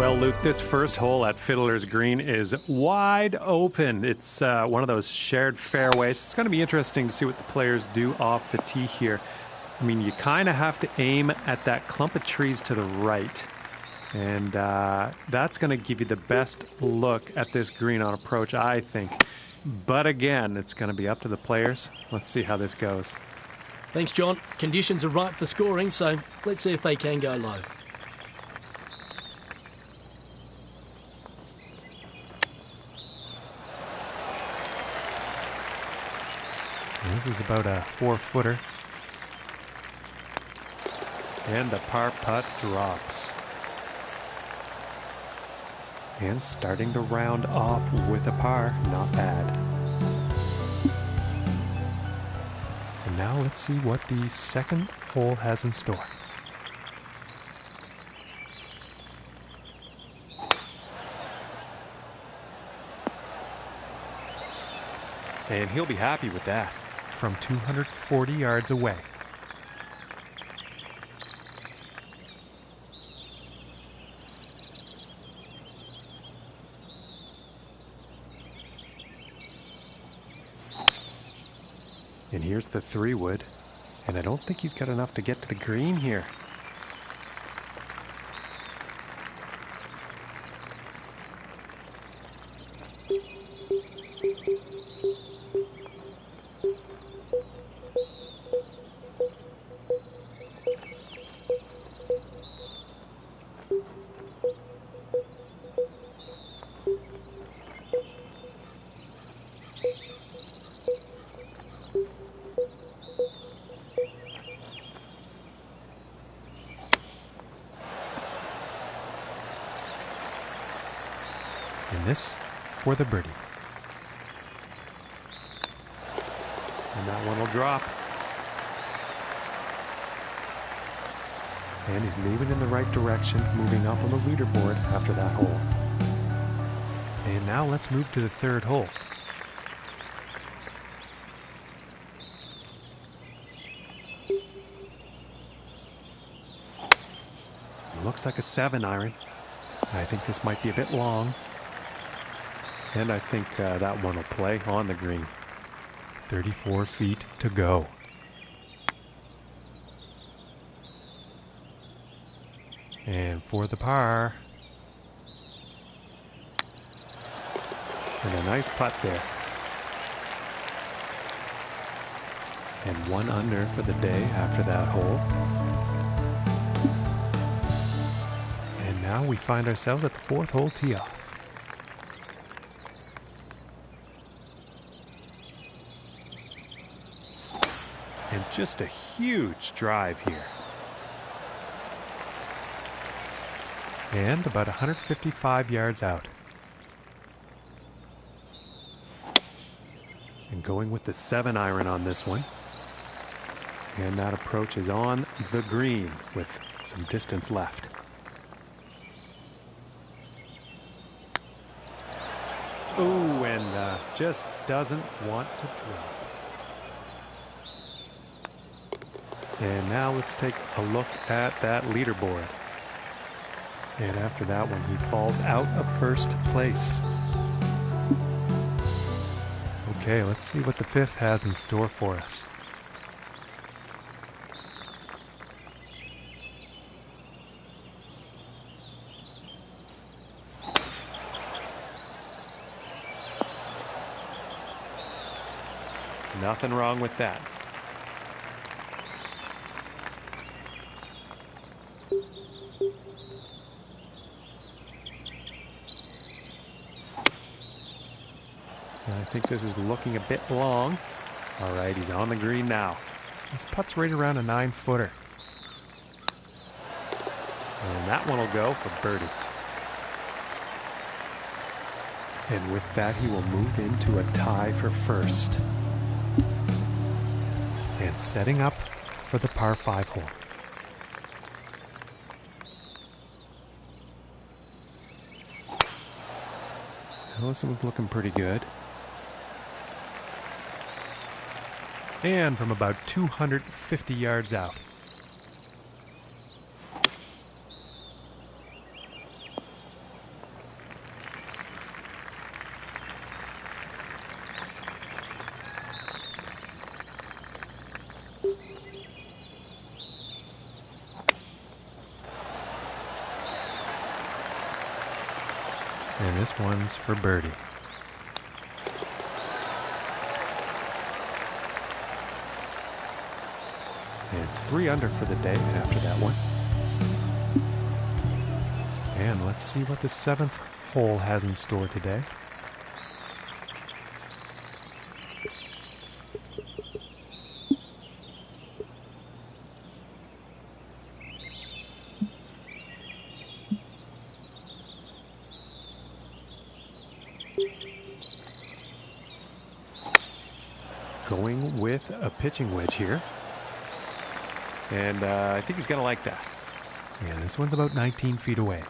Well, Luke, this first hole at Fiddler's Green is wide open. It's one of those shared fairways. It's going to be interesting to see what the players do off the tee here. I mean, you kind of have to aim at that clump of trees to the right. And that's going to give you the best look at this green on approach, I think. But again, it's going to be up to the players. Let's see how this goes. Thanks, John. Conditions are right for scoring, so let's see if they can go low. This is about a 4-footer. And the par putt drops. And starting the round off with a par, not bad. And now let's see what the second hole has in store. And he'll be happy with that. From 240 yards away. And here's the 3-wood, and I don't think he's got enough to get to the green here. And this for the birdie. And that one will drop. And he's moving in the right direction, moving up on the leaderboard after that hole. And now let's move to the third hole. It looks like a 7-iron. I think this might be a bit long. And I think that one will play on the green. 34 feet to go. And for the par. And a nice putt there. And 1 under for the day after that hole. And now we find ourselves at the 4th hole tee off. And just a huge drive here. And about 155 yards out. And going with the 7-iron on this one. And that approach is on the green with some distance left. Ooh, and just doesn't want to drop. And now let's take a look at that leaderboard. And after that one, he falls out of first place. Okay, let's see what the 5th has in store for us. Nothing wrong with that. I think this is looking a bit long. All right, he's on the green now. This putt's right around a 9-footer. And that one will go for birdie. And with that, he will move into a tie for first. And setting up for the par 5 hole. Well, this one's looking pretty good. And from about 250 yards out. And this one's for birdie. And 3 under for the day after that one. And let's see what the 7th hole has in store today. Going with a pitching wedge here. And I think he's going to like that. Yeah, this one's about 19 feet away.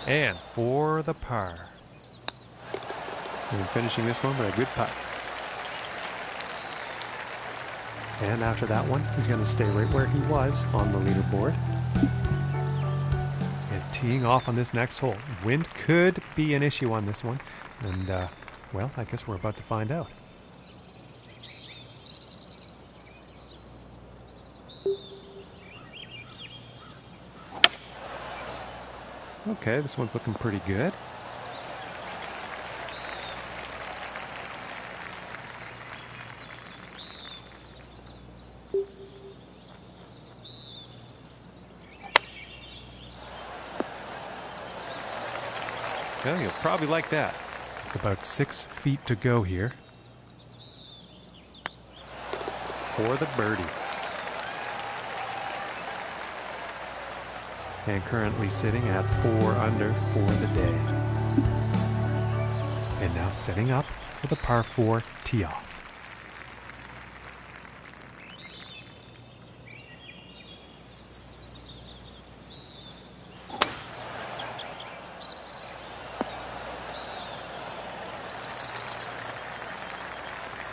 And for the par. And finishing this one with a good putt. And after that one, he's going to stay right where he was on the leaderboard. And teeing off on this next hole. Wind could be an issue on this one. And, well, I guess we're about to find out. Okay, this one's looking pretty good. Well, you'll probably like that. It's about 6 feet to go here. For the birdie. And currently sitting at 4 under for the day. And now setting up for the par 4 tee off.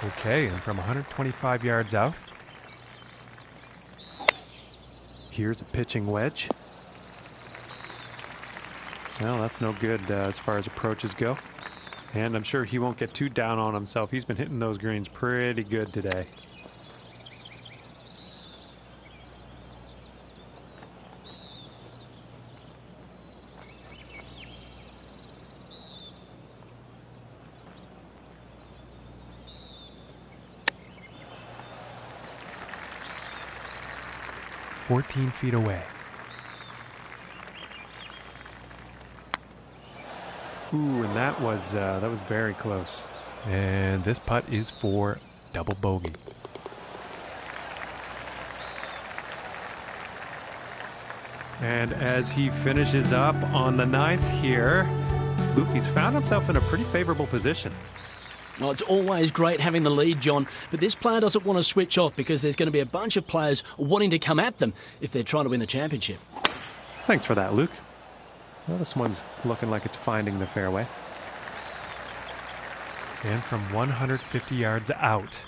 Okay, and from 125 yards out, here's a pitching wedge. Well, that's no good as far as approaches go. And I'm sure he won't get too down on himself. He's been hitting those greens pretty good today. "14 feet away. Ooh, and that was very close. And this putt is for double bogey. And as he finishes up on the 9th here, Luke, he's found himself in a pretty favorable position. Well, it's always great having the lead, John, but this player doesn't want to switch off because there's going to be a bunch of players wanting to come at them if they're trying to win the championship. Thanks for that, Luke. Well, this one's looking like it's finding the fairway. And from 150 yards out.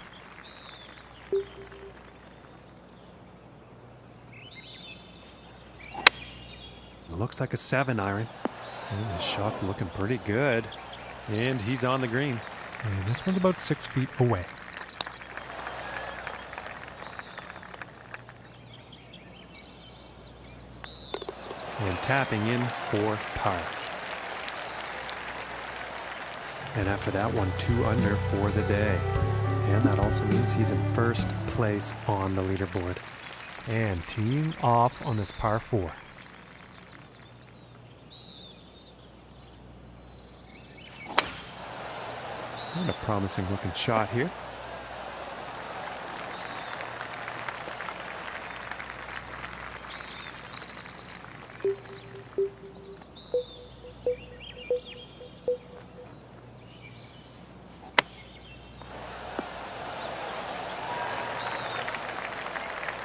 It looks like a 7 iron. And the shot's looking pretty good. And he's on the green. And this one's about 6 feet away. And tapping in for par. And after that one, 2 under for the day. And that also means he's in first place on the leaderboard. And teeing off on this par 4. And a promising looking shot here.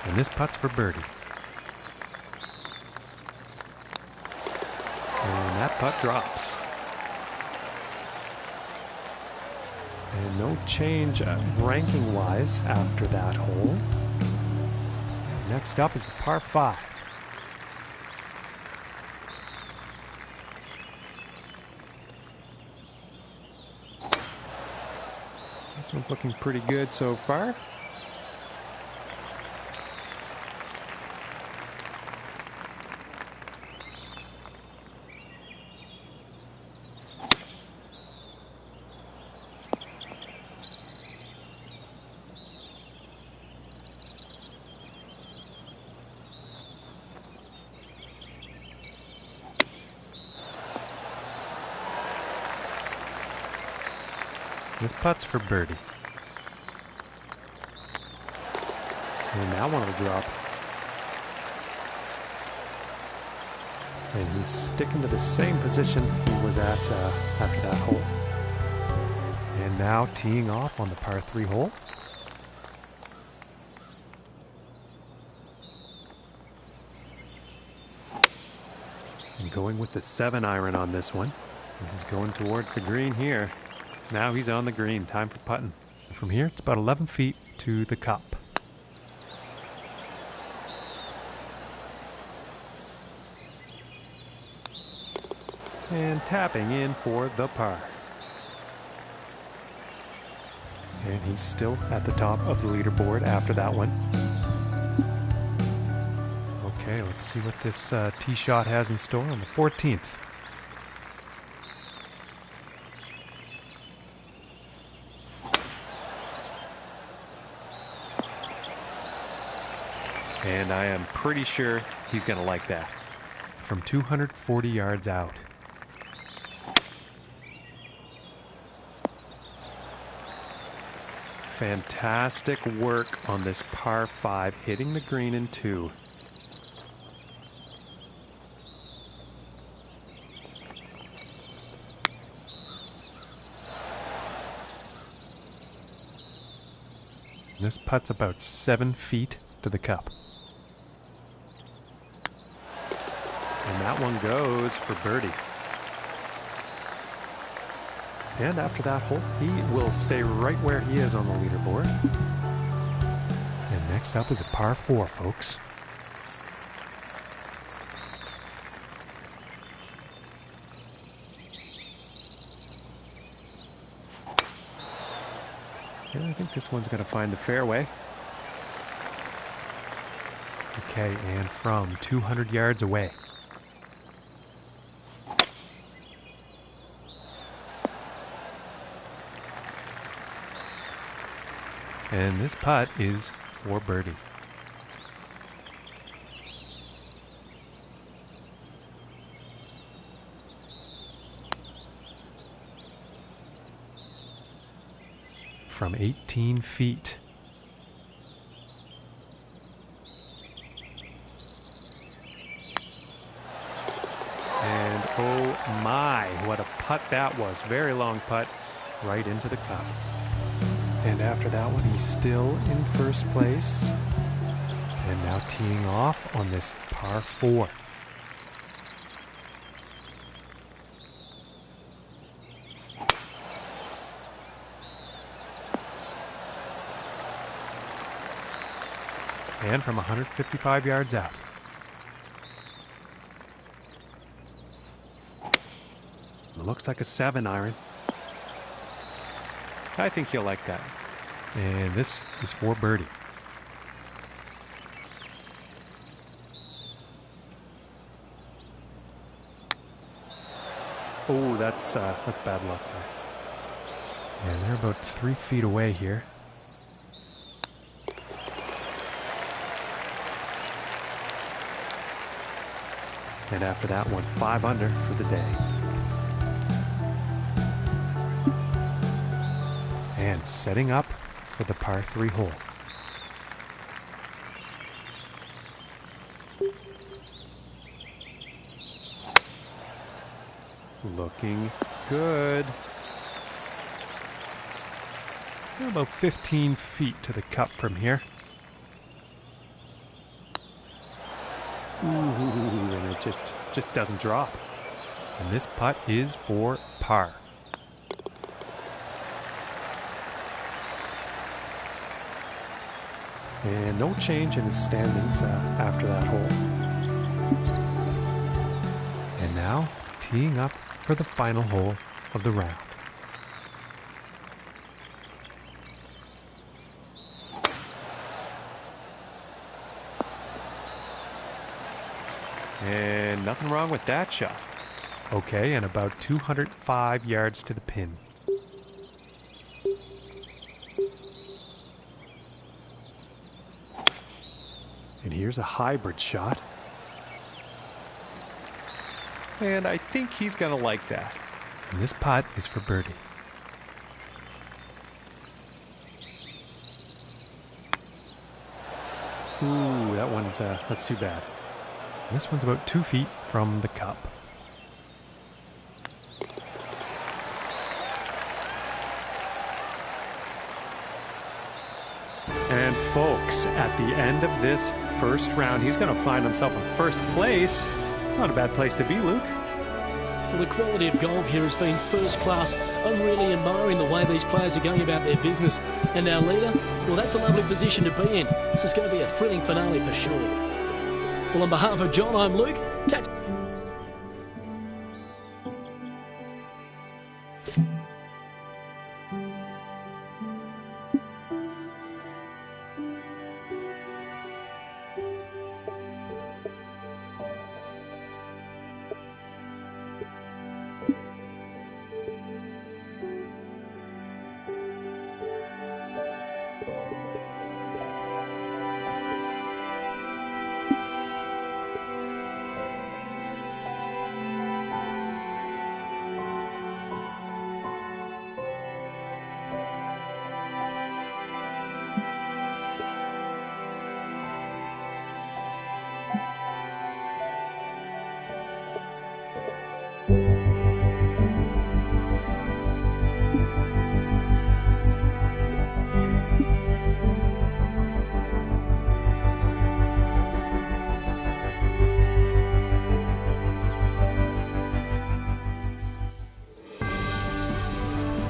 And this putt's for birdie. And that putt drops. And no change ranking-wise after that hole. Next up is the par 5. This one's looking pretty good so far. This putt's for birdie. And now one will drop. And he's sticking to the same position he was at after that hole. And now teeing off on the par 3 hole. And going with the 7-iron on this one. He's going towards the green here. Now he's on the green. Time for putting. From here, it's about 11 feet to the cup. And tapping in for the par. And he's still at the top of the leaderboard after that one. Okay, let's see what this tee shot has in store on the 14th. And I am pretty sure he's going to like that. From 240 yards out. Fantastic work on this par 5, hitting the green in 2. This putt's about 7 feet to the cup. And that one goes for birdie. And after that hole, he will stay right where he is on the leaderboard. And next up is a par 4, folks. And I think this one's going to find the fairway. Okay, and from 200 yards away. And this putt is for birdie. From 18 feet. And oh my, what a putt that was. Very long putt right into the cup. And after that one, he's still in first place. And now teeing off on this par 4. And from 155 yards out. Looks like a 7-iron. I think you'll like that. And this is for birdie. Oh, that's bad luck there. And they're about 3 feet away here. And after that one, 5 under for the day. And setting up for the par 3 hole. Looking good. About 15 feet to the cup from here. Ooh, and it just doesn't drop. And this putt is for par. And no change in his standings after that hole. And now teeing up for the final hole of the round. And nothing wrong with that shot. Okay, and about 205 yards to the pin. And here's a hybrid shot. And I think he's going to like that. And this putt is for birdie. Ooh, that one's, that's too bad. This one's about 2 feet from the cup. And folks, at the end of this first round, he's going to find himself in first place. Not a bad place to be, Luke. Well, the quality of golf here has been first class. I'm really admiring the way these players are going about their business. And our leader, well, that's a lovely position to be in. This is going to be a thrilling finale for sure. Well, on behalf of John, I'm Luke. Catch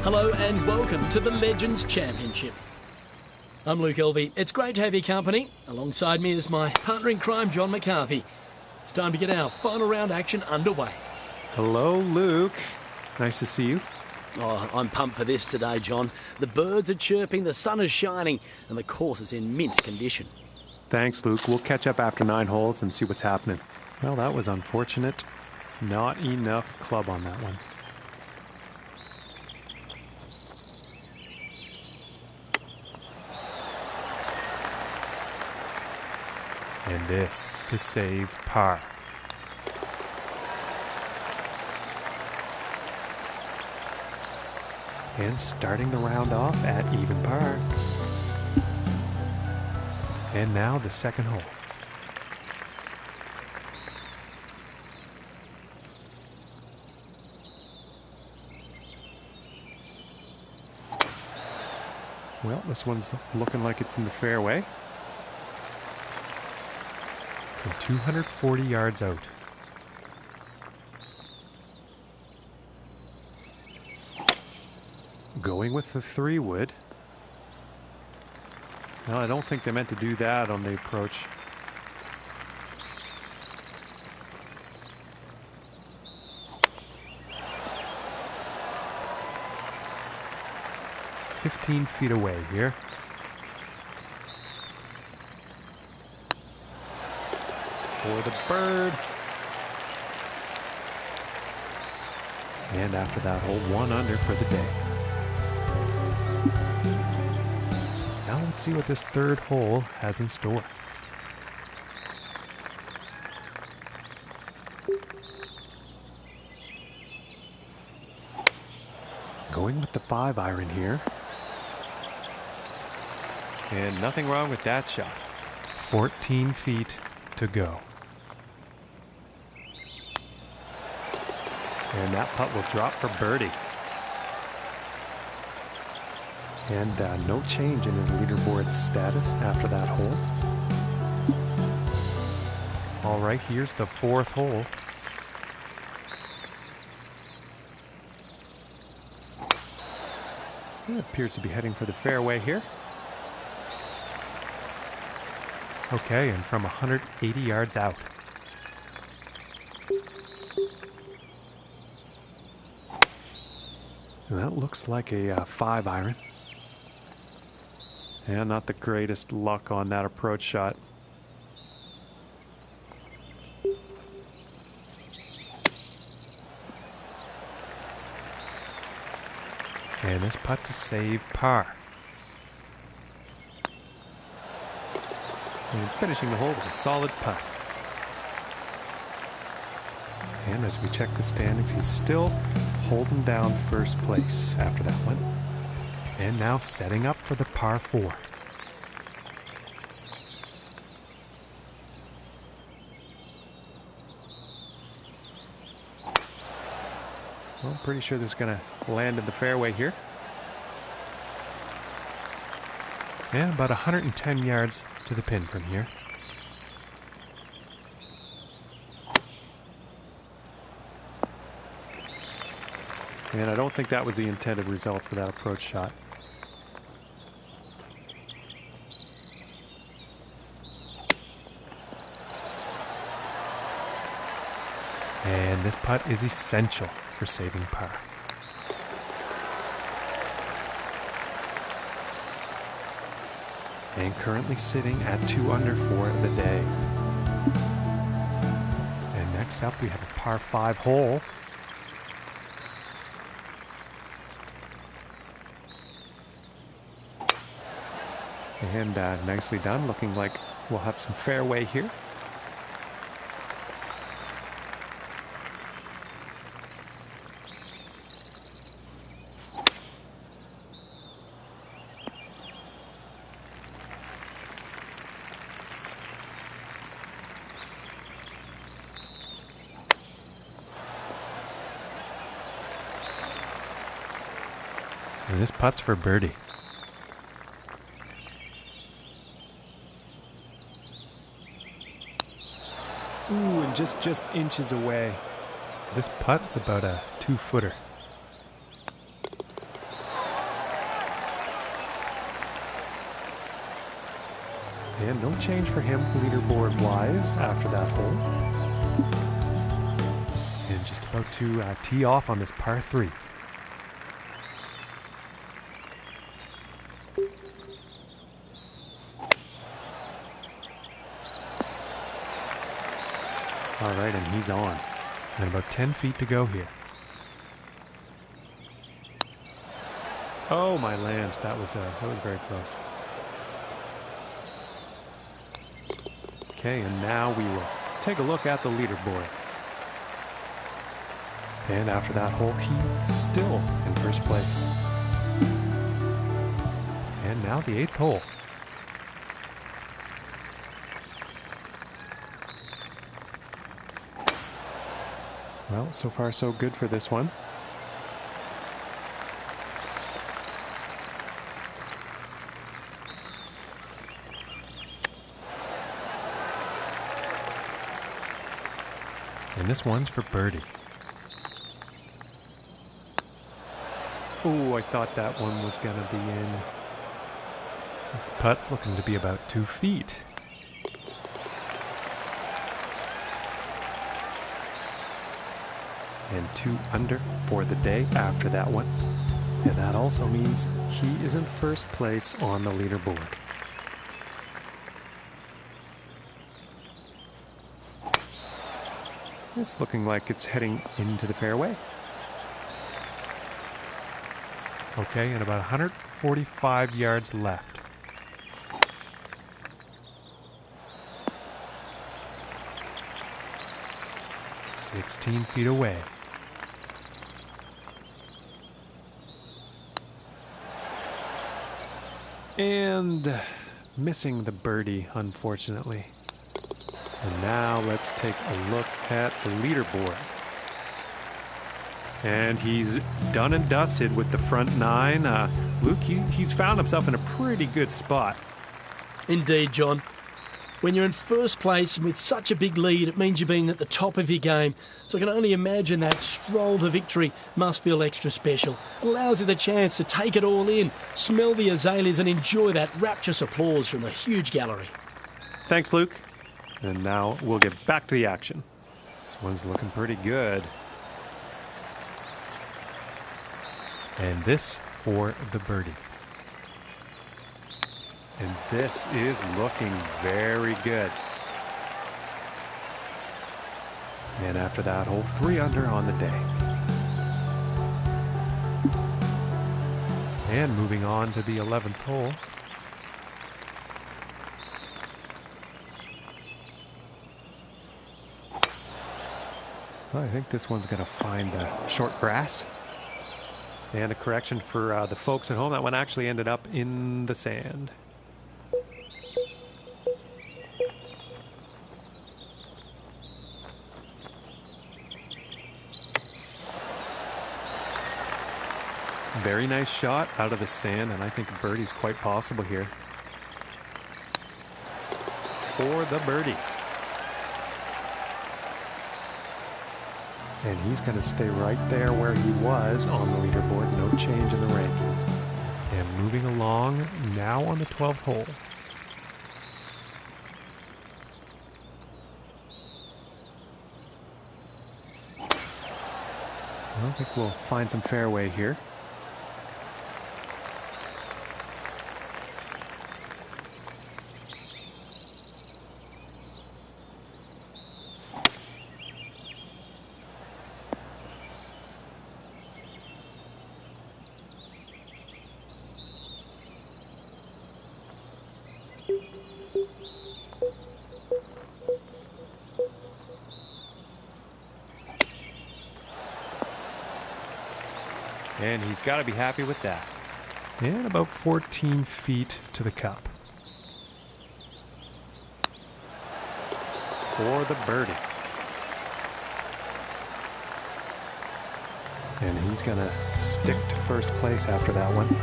Hello and welcome to the Legends Championship. I'm Luke Elvey. It's great to have your company. Alongside me is my partner in crime, John McCarthy. It's time to get our final round action underway. Hello, Luke. Nice to see you. Oh, I'm pumped for this today, John. The birds are chirping, the sun is shining, and the course is in mint condition. Thanks, Luke. We'll catch up after 9 holes and see what's happening. Well, that was unfortunate. Not enough club on that one. And this to save par. And starting the round off at even par. And now the second hole. Well, this one's looking like it's in the fairway. From 240 yards out. Going with the 3-wood. Well, I don't think they meant to do that on the approach. "15 feet away here. For the bird. And after that hole, 1 under for the day. Now let's see what this third hole has in store. Going with the 5-iron here. And nothing wrong with that shot. 14 feet to go. And that putt will drop for birdie. And no change in his leaderboard status after that hole. All right, here's the 4th hole. It appears to be heading for the fairway here. Okay, and from 180 yards out. And that looks like a 5-iron. Yeah, not the greatest luck on that approach shot. And this putt to save par. And finishing the hole with a solid putt. And as we check the standings, he's still holding down first place after that one. And now setting up for the par 4. Well, I'm pretty sure this is going to land in the fairway here. And about 110 yards to the pin from here. And I don't think that was the intended result for that approach shot. And this putt is essential for saving par. And currently sitting at 2 under for the day. And next up we have a par 5 hole. And nicely done. Looking like we'll have some fairway here. And this putt's for birdie. Ooh, and just inches away. This putt's about a 2-footer. And no change for him leaderboard-wise after that hole. And just about to tee off on this par 3. All right, and he's on. And about 10 feet to go here. Oh, my lands. That was very close. Okay, and now we will take a look at the leaderboard. And after that hole, he's still in first place. And now the 8th hole. Well, so far so good for this one. And this one's for birdie. Oh, I thought that one was going to be in. This putt's looking to be about 2 feet. And 2 under for the day after that one. And that also means he is in first place on the leaderboard. It's looking like it's heading into the fairway. Okay, and about 145 yards left. "16 feet away. And missing the birdie, unfortunately. And now let's take a look at the leaderboard. And he's done and dusted with the front 9. Luke, he's found himself in a pretty good spot. Indeed, John. When you're in first place with such a big lead, it means you've been at the top of your game. So I can only imagine that stroll to victory must feel extra special. It allows you the chance to take it all in, smell the azaleas and enjoy that rapturous applause from the huge gallery. Thanks, Luke. And now we'll get back to the action. This one's looking pretty good. And this for the birdie. And this is looking very good. And after that hole, 3 under on the day. And moving on to the 11th hole. Well, I think this one's going to find the short grass. And a correction for the folks at home, that one actually ended up in the sand. Very nice shot out of the sand, and I think a birdie's quite possible here. For the birdie. And he's going to stay right there where he was on the leaderboard. No change in the ranking. And moving along now on the 12th hole. I think we'll find some fairway here. And he's got to be happy with that. And about 14 feet to the cup. For the birdie. And he's going to stick to first place after that one.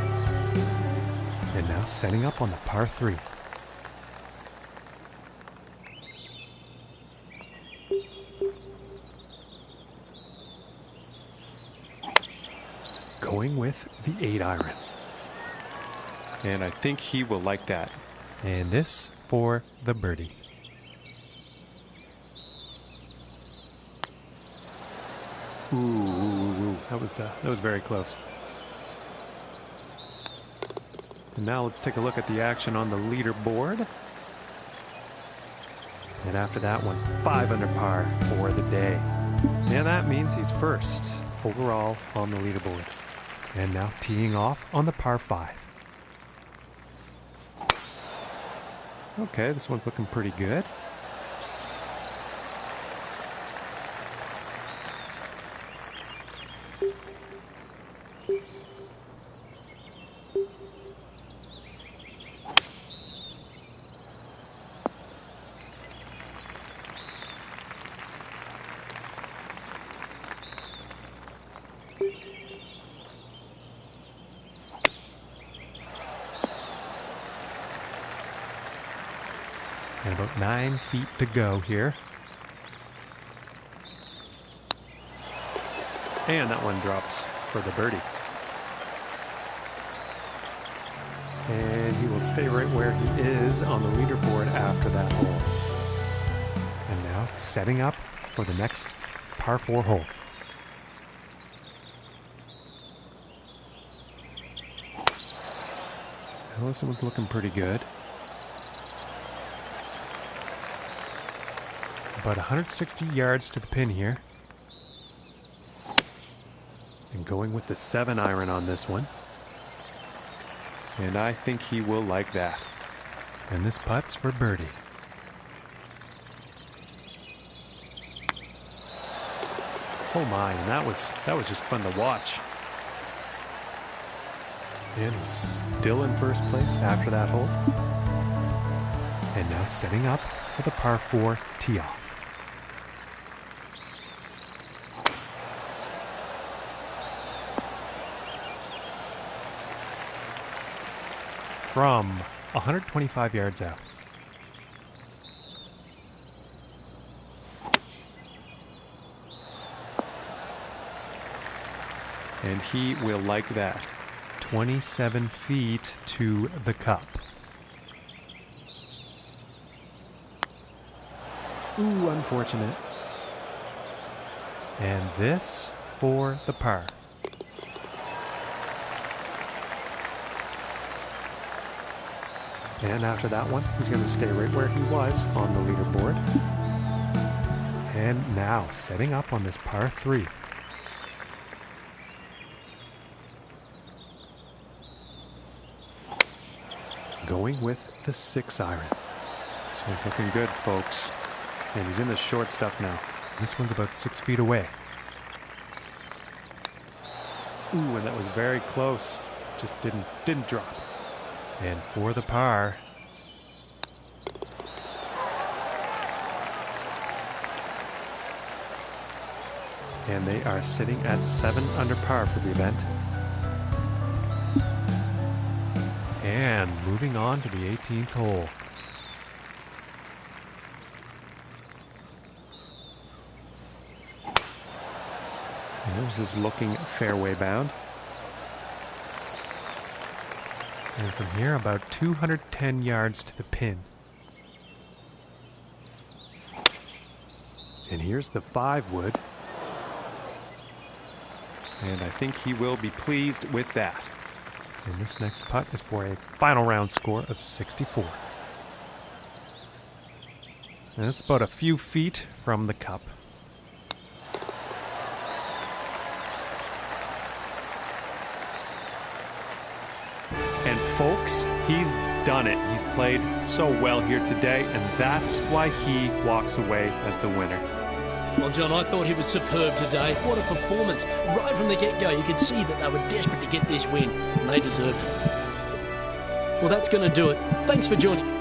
And now setting up on the par 3. Going with the 8-iron. And I think he will like that. And this for the birdie. Ooh, that was very close. And now let's take a look at the action on the leaderboard. And after that one, 5 under par for the day. And that means he's first overall on the leaderboard. And now teeing off on the par 5. Okay, this one's looking pretty good. And about 9 feet to go here. And that one drops for the birdie. And he will stay right where he is on the leaderboard after that hole. And now setting up for the next par 4 hole. Well, this one's looking pretty good. About 160 yards to the pin here. And going with the 7-iron on this one. And I think he will like that. And this putt's for birdie. Oh my, and that was just fun to watch. And he's still in first place after that hole. And now setting up for the par 4 tee off. From 125 yards out. And he will like that. 27 feet to the cup. Ooh, unfortunate. And this for the par. And after that one, he's going to stay right where he was on the leaderboard. And now setting up on this par 3. Going with the 6-iron. This one's looking good, folks. And he's in the short stuff now. This one's about 6 feet away. Ooh, and that was very close. Just didn't drop. And for the par. And they are sitting at 7 under par for the event. and moving on to the 18th hole. And this is looking fairway bound. And from here, about 210 yards to the pin. And here's the 5-wood. And I think he will be pleased with that. And this next putt is for a final round score of 64. And it's about a few feet from the cup. And folks, he's done it. He's played so well here today, and that's why he walks away as the winner. Well, John, I thought he was superb today. What a performance. Right from the get-go, you could see that they were desperate to get this win, and they deserved it. Well, that's going to do it. Thanks for joining.